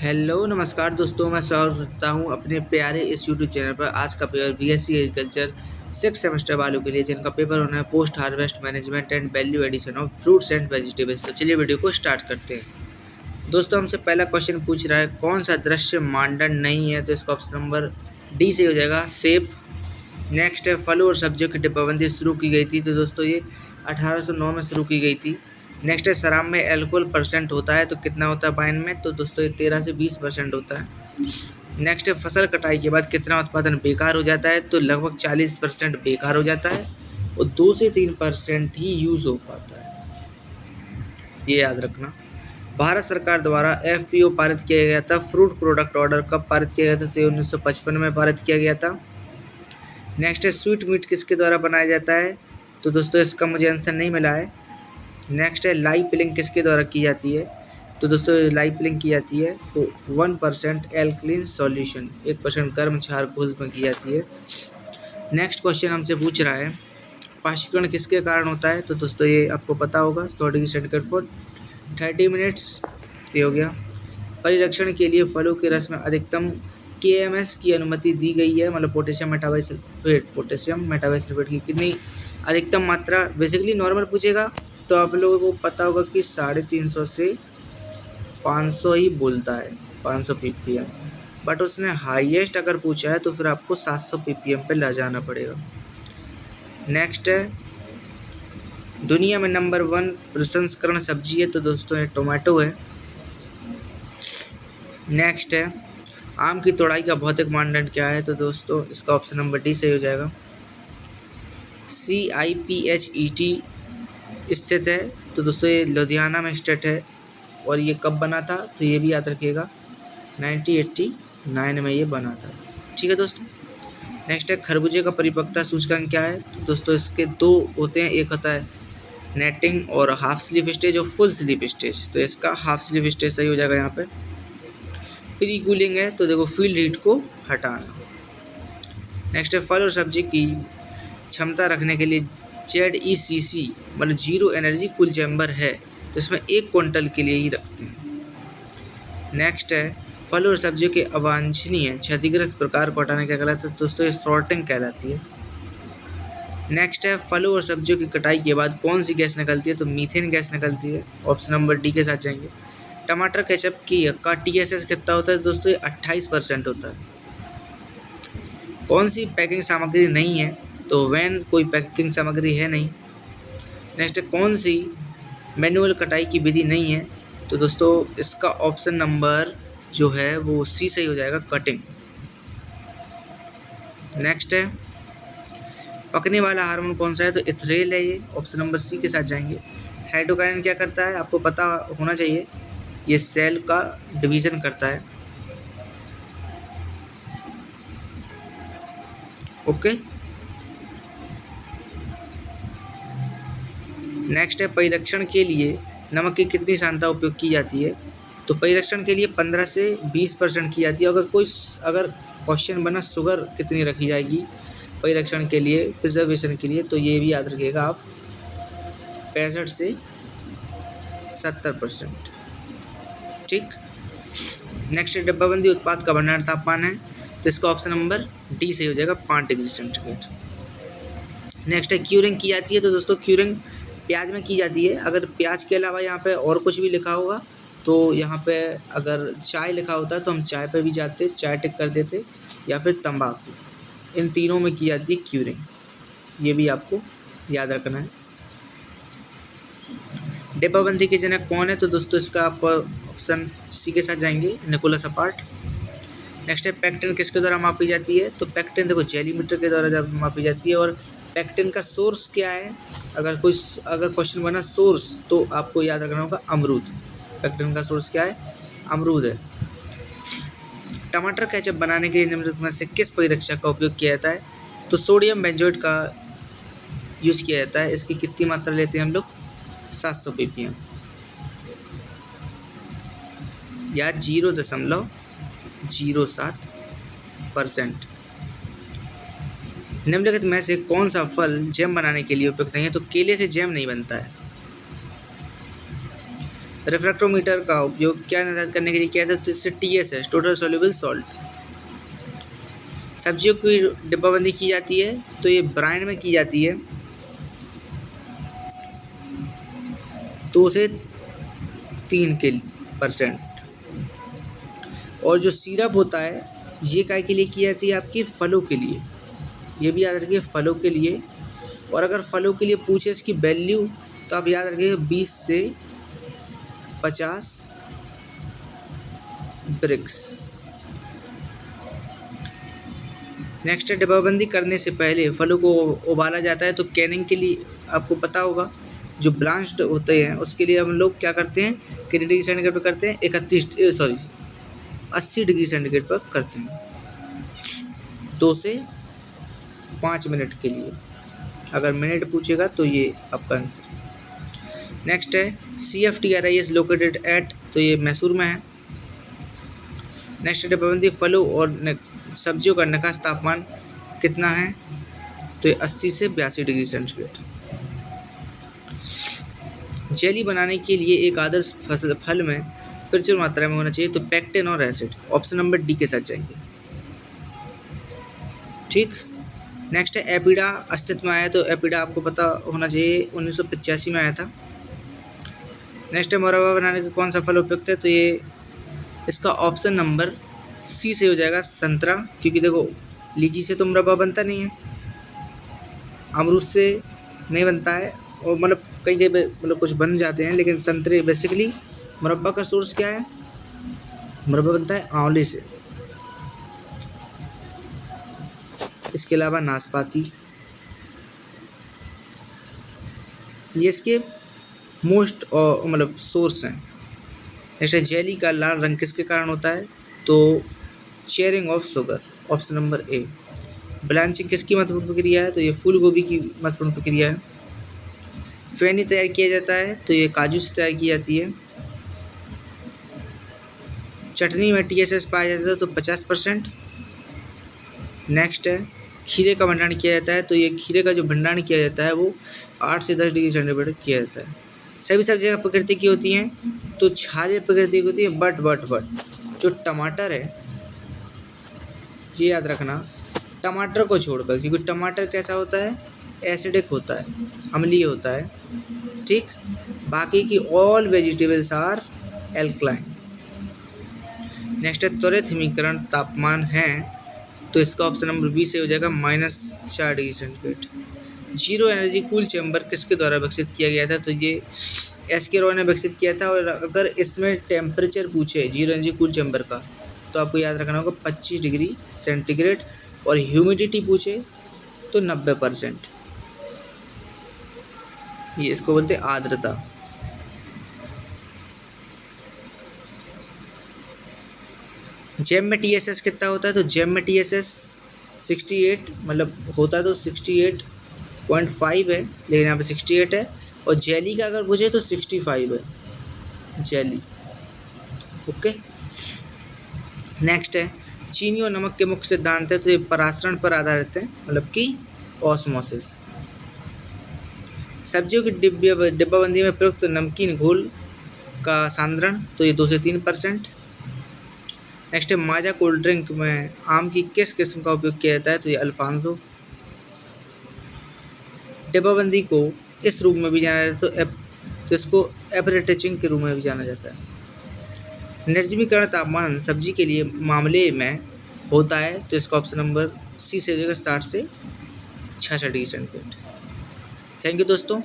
Hello नमस्कार दोस्तों, मैं स्वागत करता हूं अपने प्यारे इस यूट्यूब चैनल पर। आज का पेपर बीएससी एग्रीकल्चर 6 सेमेस्टर वालों के लिए, जिनका पेपर होना है post harvest management and value addition of fruits and vegetables. तो चलिए वीडियो को स्टार्ट करते हैं। दोस्तों, हमसे पहला क्वेश्चन पूछ रहा है कौन सा दृश्य मानदंड नहीं है, तो इसका ऑप्शन नंबर डी से हो जाएगा, सेब। नेक्स्ट है फलों और सब्जियों की डिब्बाबंदी शुरू की गई थी, तो दोस्तों ये 1809 में शुरू की गई थी। नेक्स्ट है शराब में एल्कोहल परसेंट होता है तो कितना होता है वाइन में, तो दोस्तों ये 13 से 20% होता है। नेक्स्ट है फसल कटाई के बाद कितना उत्पादन बेकार हो जाता है, तो लगभग 40% बेकार हो जाता है और 2 से 3% ही यूज़ हो पाता है, ये याद रखना। भारत सरकार द्वारा एफपीओ पारित किया गया था। फ्रूट प्रोडक्ट ऑर्डर कब पारित किया गया था, तो 1955 में पारित किया गया था। नेक्स्ट है स्वीट मीट किसके द्वारा बनाया जाता है, तो दोस्तों इसका मुझे आंसर नहीं मिला है। नेक्स्ट है लाई पिलिंग किसके द्वारा की जाती है, तो दोस्तों लाई पिलिंग की जाती है तो 1% एल्कलीन सॉल्यूशन, 1% गर्म क्षार घोल में की जाती है। नेक्स्ट क्वेश्चन हमसे पूछ रहा है पाशीकरण किसके कारण होता है, तो दोस्तों ये आपको पता होगा, 100 डिग्री सेंटीग्रेड फॉर 30 मिनट्स, ये हो गया। परिरक्षण के लिए फलों के रस में अधिकतम केएमएस की अनुमति दी गई है, मतलब पोटेशियम मेटाबाइसल्फेट की कितनी अधिकतम मात्रा। बेसिकली नॉर्मल पूछेगा तो आप लोगों को पता होगा कि 350 से 500 ही बोलता है, 500 ppm, बट उसने हाईएस्ट अगर पूछा है तो फिर आपको 700 ppm पे ला जाना पड़ेगा। नेक्स्ट है दुनिया में नंबर 1 प्रसंस्करण सब्जी है, तो दोस्तों ये टोमेटो है। नेक्स्ट है आम की तोड़ाई का भौतिक मानदंड क्या है, तो दोस्तों इसका ऑप्शन नंबर डी सही हो जाएगा। CIPHET स्थित है, तो दोस्तों ये लुधियाना में स्टेट है। और ये कब बना था, तो ये भी याद रखिएगा 1989 में ये बना था। ठीक है दोस्तों। नेक्स्ट है खरबूजे का परिपक्वता सूचकांक क्या है, तो दोस्तों इसके 2 होते हैं, एक होता है नेटिंग और हाफ स्लीप स्टेज और फुल स्लीप स्टेज, तो इसका हाफ स्लीप स्टेज सही हो जाएगा यहाँ पे। प्री कूलिंग है, तो देखो फील्ड हीट को हटाना। नेक्स्ट है फल और सब्जी की क्षमता रखने के लिए ZECC मतलब जीरो एनर्जी कूल चैम्बर है, तो इसमें 1 क्विंटल के लिए ही रखते हैं। नेक्स्ट है फल और सब्जियों के अवांछनीय क्षतिग्रस्त प्रकार को हटाने क्या कहलाता है, तो दोस्तों ये सॉर्टिंग कहलाती है। नेक्स्ट है फलों और सब्जियों की कटाई के बाद कौन सी गैस निकलती है, तो मीथेन गैस निकलती है, ऑप्शन नंबर डी के साथ जाएंगे। टमाटर केचप की का TSS कितना होता है, दोस्तों ये 28% होता है। कौन सी पैकिंग सामग्री नहीं है, तो वैन कोई पैकिंग सामग्री है नहीं। नेक्स्ट है कौन सी मैनुअल कटाई की विधि नहीं है, तो दोस्तों इसका ऑप्शन नंबर जो है वो सी सही हो जाएगा, कटिंग। नेक्स्ट है पकने वाला हार्मोन कौन सा है, तो इथ्रेल है, ये ऑप्शन नंबर सी के साथ जाएंगे। साइटोकाइनेन क्या करता है, आपको पता होना चाहिए, ये सेल का डिवीज़न करता है। ओके। नेक्स्ट है परिरक्षण के लिए नमक की कितनी सांद्रता उपयोग की जाती है, तो परिरक्षण के लिए 15 से 20% की जाती है। अगर क्वेश्चन बना शुगर कितनी रखी जाएगी परिरक्षण के लिए, प्रिजर्वेशन के लिए, तो ये भी याद रखिएगा आप, 65 से 70%। ठीक। नेक्स्ट है डिब्बाबंदी उत्पाद का भंडारण तापमान है, तो इसका ऑप्शन नंबर डी सही हो जाएगा, 5 डिग्री सेंटीग्रेड। नेक्स्ट है क्यूरिंग की जाती है, तो दोस्तों क्यूरिंग प्याज में की जाती है। अगर प्याज के अलावा यहाँ पे और कुछ भी लिखा होगा, तो यहाँ पे अगर चाय लिखा होता है तो हम चाय पे भी जाते, चाय टिक कर देते, या फिर तंबाकू, इन तीनों में की जाती है क्यूरिंग, ये भी आपको याद रखना है। डिब्बाबंदी के जनक कौन है, तो दोस्तों इसका आप ऑप्शन सी के साथ जाएंगे, निकोलस अपार्ट। नेक्स्ट है पेक्टिन किसके द्वारा मापी जाती है, तो पेक्टिन देखो जेलीमीटर के द्वारा मापी जाती है। और पेक्टिन का सोर्स क्या है, अगर क्वेश्चन बना सोर्स, तो आपको याद रखना होगा अमरूद। पेक्टिन का सोर्स क्या है, अमरूद है। टमाटर केचप बनाने के लिए निम्नलिखित में से किस परिरक्षक का उपयोग किया जाता है, तो सोडियम बेंजोएट का यूज़ किया जाता है। इसकी कितनी मात्रा लेते हैं हम लोग, 700 ppm या 0.07%। निम्नलिखित में से कौन सा फल जैम बनाने के लिए उपयुक्त नहीं है, तो केले से जैम नहीं बनता है। रिफ्रैक्टोमीटर का उपयोग क्या निर्धारित करने के लिए किया जाता है? तो इससे TSS टोटल सोल्यूबल सॉल्ट। सब्जियों की डिब्बाबंदी की जाती है तो ये ब्रांड में की जाती है 2 से 3%। और जो सिरप होता है ये काय के लिए की जाती है? आपके फलों के लिए। ये भी याद रखिए, फलों के लिए। और अगर फलों के लिए पूछे इसकी वैल्यू तो आप याद रखिए 20 से 50 ब्रिक्स। नेक्स्ट है, डिब्बाबंदी करने से पहले फलों को उबाला जाता है तो कैनिंग के लिए आपको पता होगा जो ब्लांच्ड होते हैं उसके लिए हम लोग क्या करते हैं? कितने डिग्री सेंटीग्रेड पर करते हैं? 80 डिग्री सेंटीग्रेड पर करते हैं 2 से 5 मिनट के लिए। अगर मिनट पूछेगा तो ये आपका आंसर। नेक्स्ट है, CFTRI इज लोकेटेड एट, तो ये मैसूर में है। नेक्स्ट है, डिब्बाबंदी फलों और सब्जियों का निकास तापमान कितना है? तो ये 80 से 82 डिग्री सेंटीग्रेड। जेली बनाने के लिए एक आदर्श फल में प्रचुर मात्रा में होना चाहिए तो पेक्टिन और एसिड। ऑप्शन नंबर डी के साथ जाएंगे। ठीक। नेक्स्ट है, एपिडा अस्तित्व में आया तो एपिडा आपको पता होना चाहिए 1985 में आया था। नेक्स्ट है, मुरब्बा बनाने का कौन सा फल उपयुक्त है? तो ये इसका ऑप्शन नंबर सी से हो जाएगा, संतरा। क्योंकि देखो लीची से तो मुरब्बा बनता नहीं है, अमरूद से नहीं बनता है, और मतलब कई कई मतलब कुछ बन जाते हैं, लेकिन संतरे बेसिकली मुरब्बा का सोर्स क्या है? मुरब्बा बनता है आंवले से। इसके अलावा नाशपाती, ये इसके मोस्ट मतलब सोर्स हैं। जैसे जेली का लाल रंग किसके कारण होता है? तो sharing of sugar. Option number A. Blanching किसकी महत्वपूर्ण प्रक्रिया है? तो ये फूल गोभी की महत्वपूर्ण प्रक्रिया है। फेनी तैयार किया जाता है तो ये काजू से तैयार की जाती है। चटनी में TSS पाया जाता है तो 50%। नेक्स्ट है, खीरे का भंडारण किया जाता है तो ये खीरे का जो भंडारण किया जाता है वो 8 से 10 डिग्री सेंटीग्रेड किया जाता है। सभी सब्जियां प्रकृति की होती हैं तो क्षारीय प्रकृति की होती है, बट जो टमाटर है ये याद रखना, टमाटर को छोड़कर, क्योंकि टमाटर कैसा होता है? एसिडिक होता है, अम्लीय होता है। ठीक। बाकी की all vegetables are alkaline. Next है, त्वरित हिमीकरण तापमान है तो इसका ऑप्शन नंबर बी से हो जाएगा -4 degree centigrade. Zero energy cool chamber किसके द्वारा विकसित किया गया था? तो ये SK रॉय ने विकसित किया था। और अगर इसमें टेम्परेचर पूछे जीरो एनर्जी कूल चैम्बर का तो आपको याद रखना होगा 25 डिग्री सेंटीग्रेड। और ह्यूमिडिटी पूछे तो 90%। ये इसको बोलते हैं आर्द्रता। जेम में TSS कितना होता है? तो जेम में TSS 68 मतलब होता तो 68.5 है, लेकिन यहाँ पे 68 है। और जेली का अगर पूछे तो 65 है जेली। ओके। नेक्स्ट है, चीनी और नमक के मुख्य सिद्धांत है तो ये परासरण पर आधारित है, मतलब कि ऑस्मोसिस। सब्जियों की डिब्बाबंदी में प्रयुक्त नमकीन घोल का सांद्रण तो ये 2 से 3%। नेक्स्ट है, माजा कोल्ड ड्रिंक में आम की किस किस्म का उपयोग किया जाता है? तो ये अल्फांसो। डिब्बाबंदी को इस रूप में भी जाना जाता है तो इसको एपरेटिचिंग के रूप में भी जाना जाता है। निर्जमीकरण तापमान सब्जी के लिए मामले में होता है तो इसका ऑप्शन नंबर सी से हो जाएगा, 60 से 66 डिग्री सेंटीग्रेड। थैंक यू दोस्तों।